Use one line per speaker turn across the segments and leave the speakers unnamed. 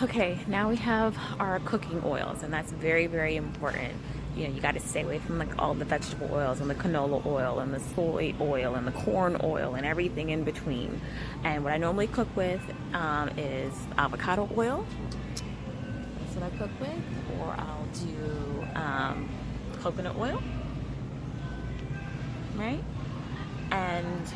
Okay, now we have our cooking oils, and that's very, very important. You know, you got to stay away from like all the vegetable oils and the canola oil and the soy oil and the corn oil and everything in between. And what I normally cook with is avocado oil. That's what I cook with. Or I'll do coconut oil, right? And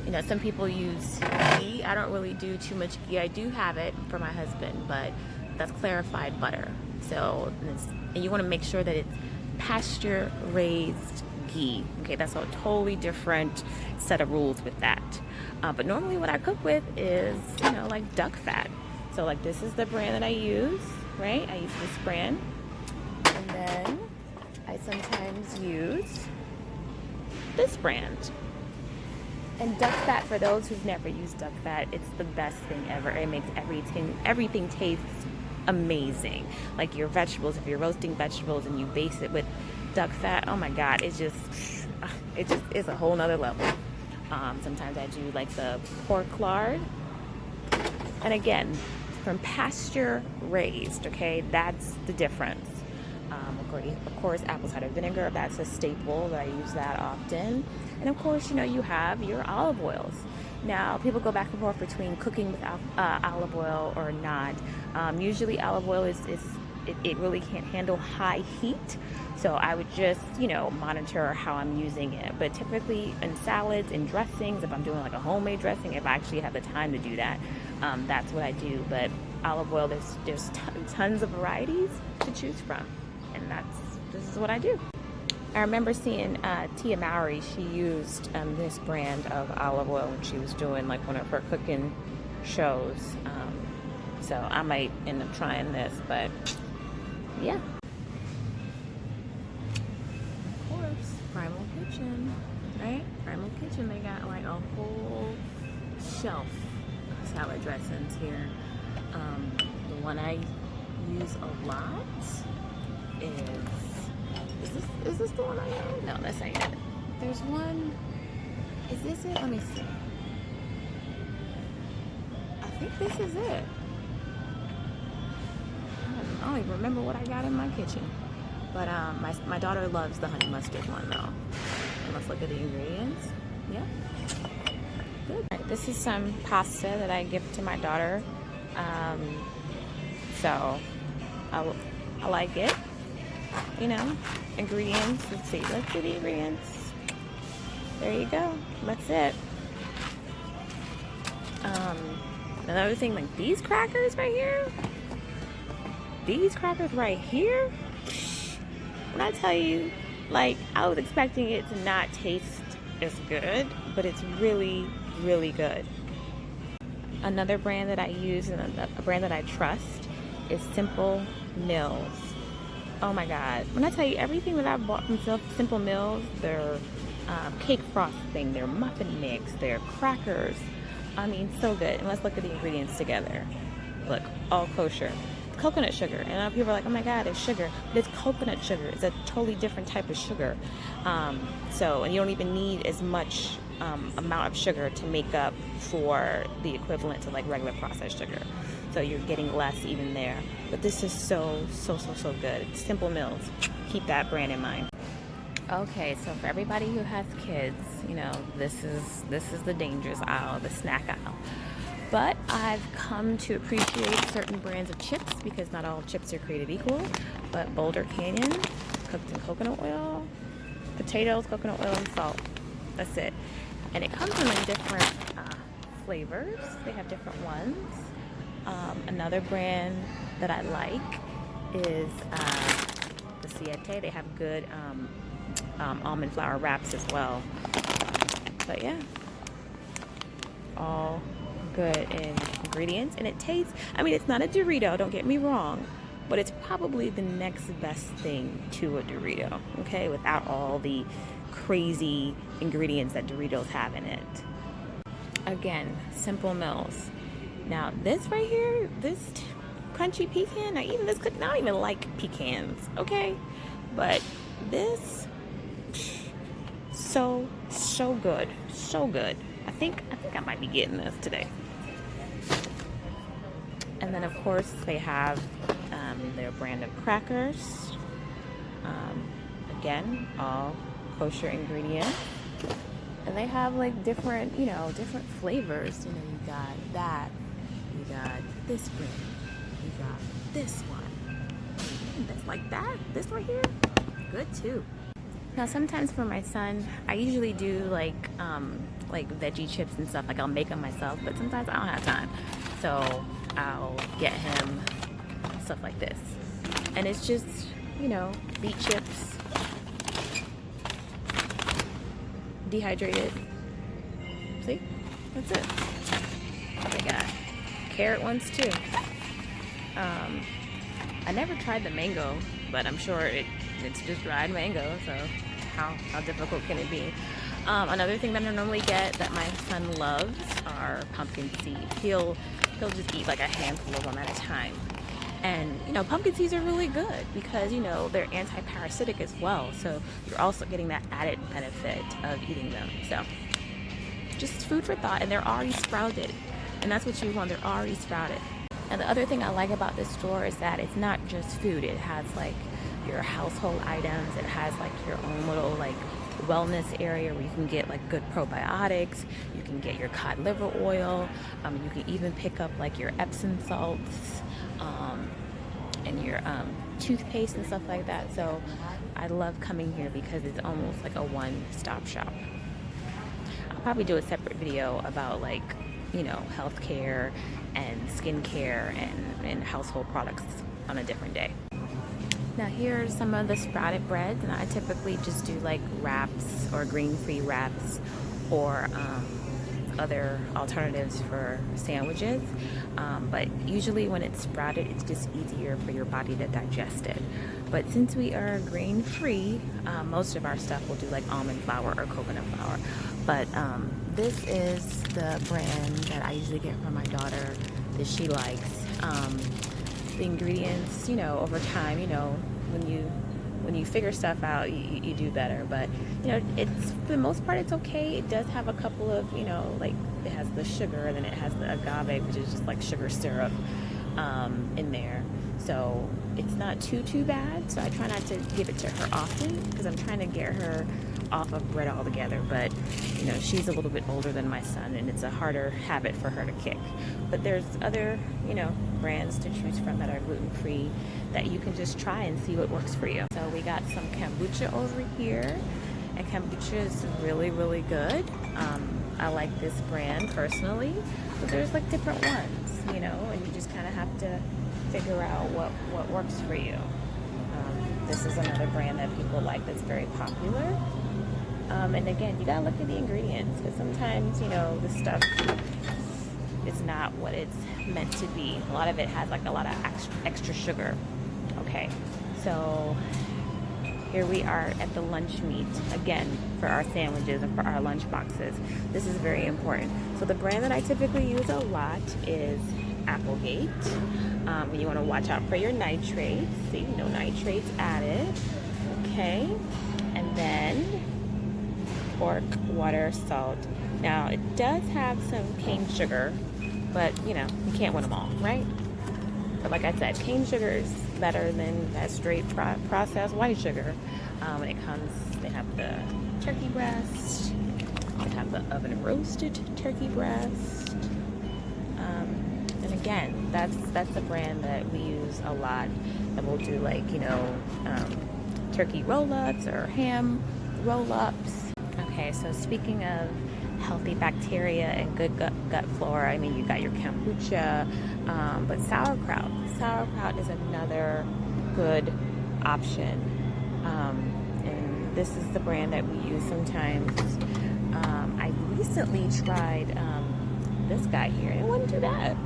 you know, some people use ghee. I don't really do too much ghee. I do have it for my husband, but that's clarified butter. So, and you want to make sure that it's pasture raised ghee. Okay, that's a totally different set of rules with that. But normally what I cook with is, you know, like duck fat. So like this is the brand that I use, right? I use this brand. And then I sometimes use this brand. And duck fat, for those who've never used duck fat, it's the best thing ever. It makes everything taste amazing. Like your vegetables, if you're roasting vegetables and you base it with duck fat, oh my God, it just is a whole nother level. Sometimes I do like the pork lard. And again, from pasture raised, okay, that's the difference. Of course, apple cider vinegar, that's a staple that I use that often. And of course, you know, you have your olive oils. Now, people go back and forth between cooking with olive oil or not. Usually olive oil it really can't handle high heat. So I would just, you know, monitor how I'm using it. But typically in salads and dressings, if I'm doing like a homemade dressing, if I actually have the time to do that, that's what I do. But olive oil, there's tons of varieties to choose from. And this is what I do. I remember seeing Tia Mowry. She used this brand of olive oil when she was doing like one of her cooking shows. So I might end up trying this, but yeah. Of course, Primal Kitchen, right? Primal Kitchen, they got like a whole shelf of salad dressings here. The one I use a lot is this the one I use? No, that's ain't it. There's one. Is this it? Let me see. I think this is it. I don't even remember what I got in my kitchen. But my daughter loves the honey mustard one though. And let's look at the ingredients. Yeah. Good. Right, this is some pasta that I give to my daughter. So I like it. You know, ingredients. Let's see the ingredients. There you go. That's it. Another thing, like these crackers right here. When I tell you, like, I was expecting it to not taste as good, but it's really, really good. Another brand that I use and a brand that I trust is Simple Mills. Oh my God. When I tell you everything that I've bought from Simple Mills, their cake frosting, their muffin mix, their crackers. I mean, so good. And let's look at the ingredients together. Look, all kosher. Coconut sugar. And a lot of people are like, oh my God, it's sugar. But it's coconut sugar. It's a totally different type of sugar. And you don't even need as much amount of sugar to make up for the equivalent to like regular processed sugar. So you're getting less even there. But this is so good. It's Simple Mills. Keep that brand in mind. Okay, so for everybody who has kids, you know, this is the dangerous aisle, the snack aisle. But I've come to appreciate certain brands of chips because not all chips are created equal. But Boulder Canyon, cooked in coconut oil, potatoes, coconut oil, and salt. That's it. And it comes in different flavors. They have different ones. Another brand that I like is the Siete. They have good almond flour wraps as well. But yeah, all good in ingredients. And it tastes, I mean, it's not a Dorito, don't get me wrong, but it's probably the next best thing to a Dorito, okay, without all the crazy ingredients that Doritos have in it. Again, Simple Mills. Now this right here, this crunchy pecan, now even this, I don't even like pecans, okay, but this, so good, so good. I think I might be getting this today. And then of course they have their brand of crackers. Again, all kosher ingredients. And they have like different, different flavors. You got that. You got this brand. You got this one. That's like that. This right here, good too. Now sometimes for my son, I usually do like veggie chips and stuff. Like I'll make them myself, but sometimes I don't have time. So I'll get him stuff like this. And it's just, beet chips, dehydrated. See? That's it. They got carrot ones too. I never tried the mango, but I'm sure it's just dried mango, so how difficult can it be? Another thing that I normally get that my son loves are pumpkin seeds. He'll just eat like a handful of them at a time. And pumpkin seeds are really good because they're anti-parasitic as well, so you're also getting that added benefit of eating them. So just food for thought, and they're already sprouted, and that's what you want. They're already sprouted. And the other thing I like about this store is that it's not just food. It has like your household items. It has like your own little like wellness area where you can get like good probiotics. You can get your cod liver oil. You can even pick up like your Epsom salts and your toothpaste and stuff like that. So I love coming here because it's almost like a one-stop shop. I'll probably do a separate video about like healthcare and skincare and household products on a different day. Now here's some of the sprouted breads, and I typically just do like wraps or grain-free wraps or other alternatives for sandwiches, but usually when it's sprouted it's just easier for your body to digest it. But since we are grain-free, most of our stuff will do like almond flour or coconut flour. But this is the brand that I usually get from my daughter that she likes. The ingredients, over time, when you figure stuff out, you do better. But it's for the most part it's okay. It does have a couple of like it has the sugar, and then it has the agave, which is just like sugar syrup in there. So it's not too bad. So I try not to give it to her often because I'm trying to get her off of bread altogether. But she's a little bit older than my son, and it's a harder habit for her to kick. But there's other brands to choose from that are gluten-free that you can just try and see what works for you. So we got some kombucha over here, and kombucha is really good. I like this brand personally, but there's like different ones, and you just kind of have to figure out what works for you. This is another brand that people like that's very popular. And again, you gotta look at the ingredients, because sometimes the stuff is not what it's meant to be. A lot of it has like a lot of extra sugar. Okay, so here we are at the lunch meat again for our sandwiches and for our lunch boxes. This is very important. So the brand that I typically use a lot is Applegate. You want to watch out for your nitrates. See, no nitrates added. Okay, and then pork, water, salt. Now it does have some cane sugar, but you can't win them all, right? But like I said, cane sugar is better than that straight processed white sugar. When it comes, they have the turkey breast, they have the oven roasted turkey breast, and again, that's a brand that we use a lot, and we'll do like turkey roll-ups or ham roll-ups. Okay, so speaking of healthy bacteria and good gut flora, I mean, you got your kombucha, but sauerkraut is another good option, and this is the brand that we use sometimes. I recently tried this guy here, and it wasn't too bad.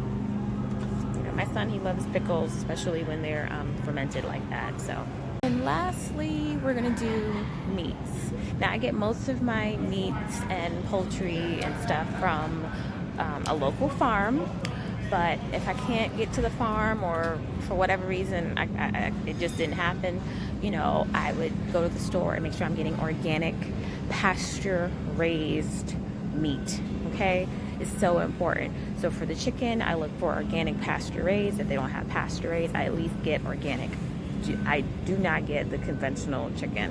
My son, he loves pickles, especially when they're fermented like that. So, and lastly, we're gonna do meats. Now I get most of my meats and poultry and stuff from a local farm, but if I can't get to the farm, or for whatever reason it just didn't happen, I would go to the store and make sure I'm getting organic, pasture raised meat. Okay, is so important. So for the chicken, I look for organic pasture raised. If they don't have pasture raised, I at least get organic. I do not get the conventional chicken.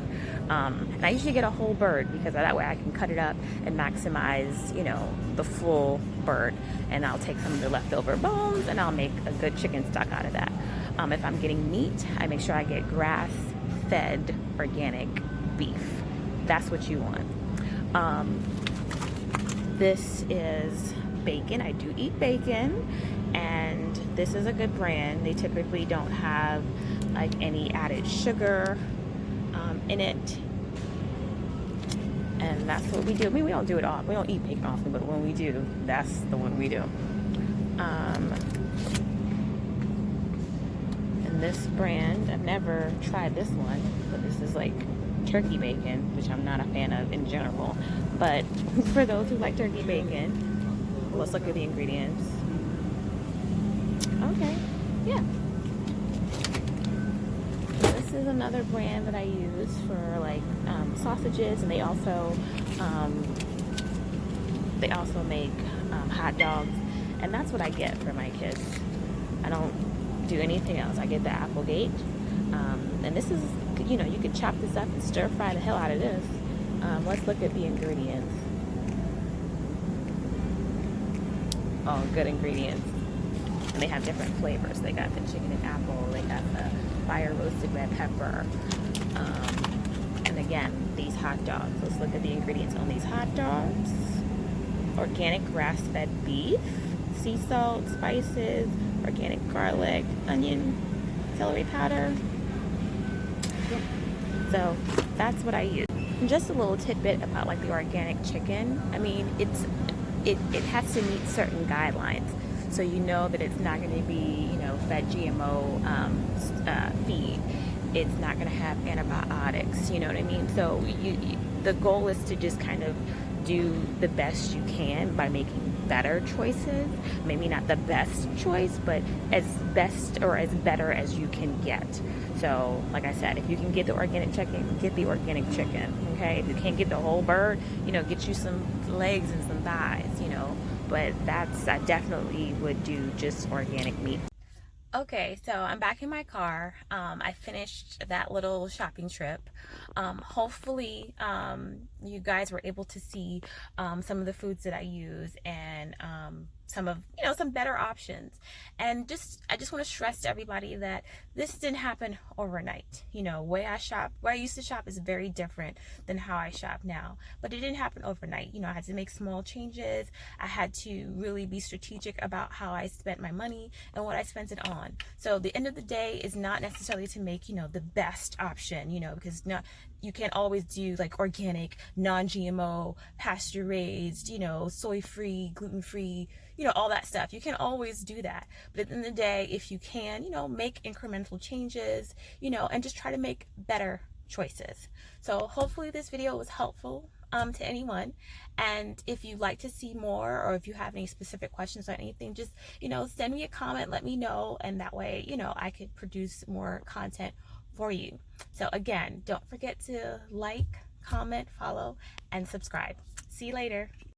And I usually get a whole bird because that way I can cut it up and maximize, you know, the full bird. And I'll take some of the leftover bones and I'll make a good chicken stock out of that. If I'm getting meat, I make sure I get grass-fed organic beef. That's what you want. This is bacon. I do eat bacon, and this is a good brand. They typically don't have like any added sugar in it, and that's what we do. I mean, we don't do it often. We don't eat bacon often, but when we do, that's the one we do. And this brand, I've never tried this one, but this is like turkey bacon, which I'm not a fan of in general. But for those who like turkey bacon, let's look at the ingredients. Okay, yeah. This is another brand that I use for like sausages, and they also make hot dogs, and that's what I get for my kids. I don't do anything else. I get the Applegate, and this is, you know, you can chop this up and stir fry the hell out of this. Let's look at the ingredients. Oh, good ingredients. And they have different flavors. They got the chicken and apple. They got the fire roasted red pepper. And again, these hot dogs. Let's look at the ingredients on these hot dogs. Organic grass-fed beef, sea salt, spices, organic garlic, onion, celery powder. So that's what I use. And just a little tidbit about like the organic chicken. I mean, it has to meet certain guidelines. So you know that it's not going to be, you know, fed GMO feed. It's not going to have antibiotics. You know what I mean? So the goal is to just kind of do the best you can by making better choices. Maybe not the best choice, but as best or as better as you can get. So like I said, if you can get the organic chicken, get the organic chicken. Okay, if you can't get the whole bird, you know, get you some legs and some thighs, you know. But I definitely would do just organic meat. Okay, so I'm back in my car. I finished that little shopping trip. Hopefully, you guys were able to see some of the foods that I use, and some of, you know, some better options. And I just want to stress to everybody that this didn't happen overnight. You know, where I used to shop is very different than how I shop now. But it didn't happen overnight. You know, I had to make small changes. I had to really be strategic about how I spent my money and what I spent it on. So the end of the day is not necessarily to make, you know, the best option, you know, because you can't always do like organic, non-GMO, pasture raised, you know, soy free, gluten free, you know, all that stuff. You can't always do that. But at the end of the day, if you can, you know, make incremental changes, you know, and just try to make better choices. So hopefully this video was helpful to anyone. And if you'd like to see more, or if you have any specific questions or anything, just, you know, send me a comment, let me know, and that way, you know, I could produce more content for you. So again, don't forget to like, comment, follow, and subscribe. See you later.